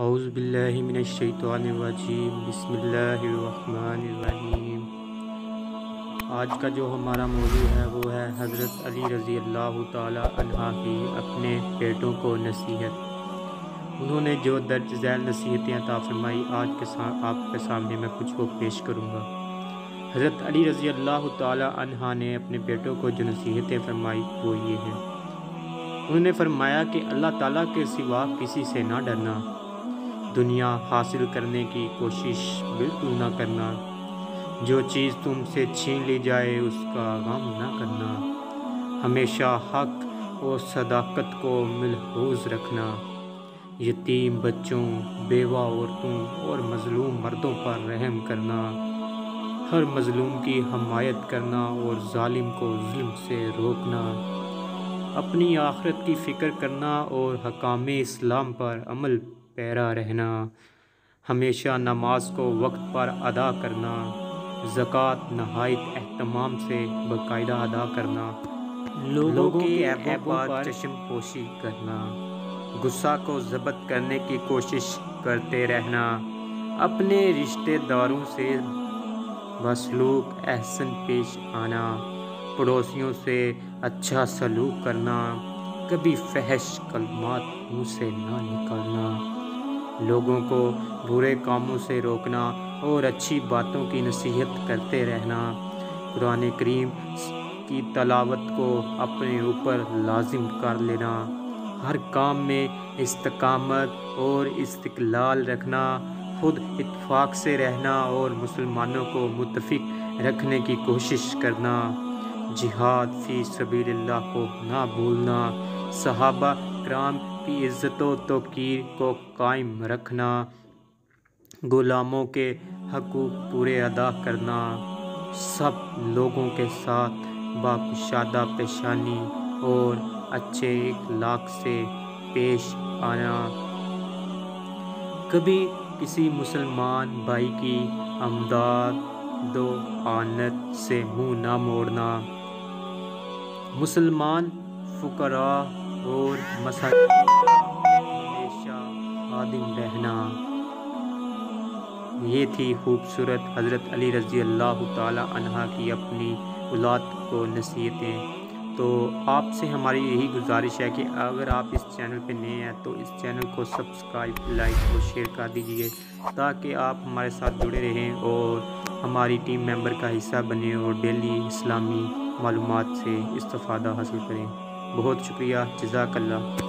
اعوذ باللہ من الشیطان الرجیم بسم اللہ الرحمن الرحیم۔ آج کا جو ہمارا موضوع ہے وہ ہے حضرت علی رضی اللہ تعالی عنہ کی اپنے بیٹوں کو نصیحت۔ انہوں نے جو درج ذیل نصیحتیں عطا فرمائی، آج آپ کے سامنے میں کچھ کو پیش کروں گا۔ حضرت علی رضی اللہ تعالی عنہ نے اپنے بیٹوں کو جو نصیحتیں فرمائی وہ یہ ہیں۔ انہوں نے فرمایا کہ اللہ تعالیٰ کے سوا کسی سے نہ ڈرنا، دنیا حاصل کرنے کی کوشش بالکل نہ کرنا، جو چیز تم سے چھین لی جائے اس کا غم نہ کرنا، ہمیشہ حق اور صداقت کو ملحوظ رکھنا، یتیم بچوں، بیوہ عورتوں اور مظلوم مردوں پر رحم کرنا، ہر مظلوم کی حمایت کرنا اور ظالم کو ظلم سے روکنا، اپنی آخرت کی فکر کرنا اور حکام اسلام پر عمل پیرا رہنا، ہمیشہ نماز کو وقت پر ادا کرنا، زکوٰۃ نہایت اہتمام سے باقاعدہ ادا کرنا، لوگوں کے عیبوں پر چشم پوشی کرنا، غصہ کو ضبط کرنے کی کوشش کرتے رہنا، اپنے رشتہ داروں سے بسلوک احسن پیش آنا، پڑوسیوں سے اچھا سلوک کرنا، کبھی فحش کلمات منہ سے نہ نکالنا، لوگوں کو برے کاموں سے روکنا اور اچھی باتوں کی نصیحت کرتے رہنا، قرآن کریم کی تلاوت کو اپنے اوپر لازم کر لینا، ہر کام میں استقامت اور استقلال رکھنا، خود اتفاق سے رہنا اور مسلمانوں کو متفق رکھنے کی کوشش کرنا، جہاد فی سبیل اللہ کو نہ بھولنا، صحابہ کرام کی عزت و توقیر کو قائم رکھنا، غلاموں کے حقوق پورے ادا کرنا، سب لوگوں کے ساتھ باکشادہ پیشانی اور اچھے اخلاق سے پیش آنا، کبھی کسی مسلمان بھائی کی امداد و اعانت سے منہ نہ موڑنا، مسلمان فقراء اور مساکین کا ہمیشہ خادم رہنا۔ یہ تھی خوبصورت حضرت علی رضی اللہ تعالی عنہ کی اپنی اولاد کو نصیحتیں۔ تو آپ سے ہماری یہی گزارش ہے کہ اگر آپ اس چینل پہ نئے ہیں تو اس چینل کو سبسکرائب، لائک اور شیئر کر دیجئے تاکہ آپ ہمارے ساتھ جڑے رہیں اور ہماری ٹیم ممبر کا حصہ بنیں اور ڈیلی اسلامی معلومات سے استفادہ حاصل کریں۔ بہت شکریہ، جزاک اللہ۔